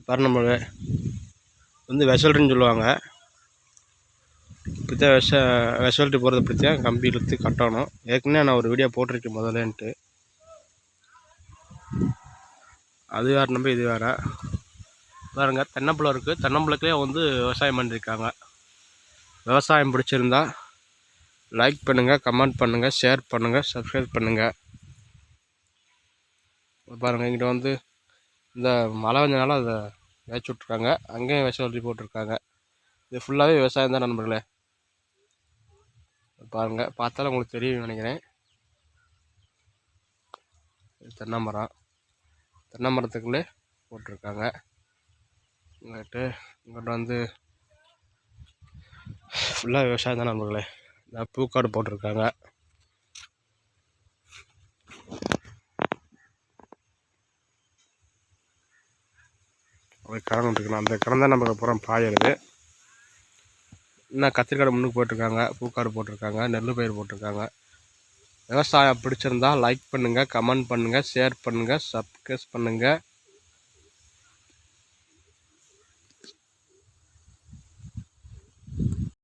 பாரு நம்ம வந்து வெசல்ட்டுன்னு சொல்லுவாங்க. இப்படித்தான் வெசல்ட்டு போகிறது இப்படித்தான் கம்பி இழுத்து கட்டணும். ஏற்கனவே நான் ஒரு வீடியோ போட்டிருக்கேன் முதலேன்ட்டு. அது வேறு நம்ப இது வேறு. பாருங்க தென்னம்பழம் இருக்குது. தென்னம்பழத்துலேயே வந்து விவசாயம் பண்ணியிருக்காங்க. விவசாயம் பிடிச்சிருந்தா லைக் பண்ணுங்கள், கமெண்ட் பண்ணுங்கள், ஷேர் பண்ணுங்கள், சப்ஸ்கிரைப் பண்ணுங்கள். பாருங்கள் இங்கிட்ட வந்து இந்த மழை வந்தனால அதை வேச்சு விட்ருக்காங்க. அங்கேயும் விஷம் போட்டிருக்காங்க. இது ஃபுல்லாகவே விவசாயம் தான் நண்பர்களே. பாருங்கள் பார்த்தாலும் உங்களுக்கு தெரியும் நினைக்கிறேன். தென்னை மரம், தென்னை மரத்துக்குள்ளே போட்டிருக்காங்க. இங்கிட்ட வந்து ஃபுல்லாக விவசாயம் தான் நண்பர்களே. பூக்காடு போட்டிருக்காங்க. கரணம் இருக்கணும். அந்த கரணம் தான் நமக்கு அப்புறம் பாயிறது. இன்னும் கத்திரிக்காடு முன்னுக்கு போட்டிருக்காங்க, பூக்காடு போட்டிருக்காங்க, நெல் பயிர் போட்டிருக்காங்க. விவசாயம் பிடிச்சிருந்தா லைக் பண்ணுங்கள், கமெண்ட் பண்ணுங்கள், ஷேர் பண்ணுங்கள், சப்ஸ்கிரைப் பண்ணுங்கள்.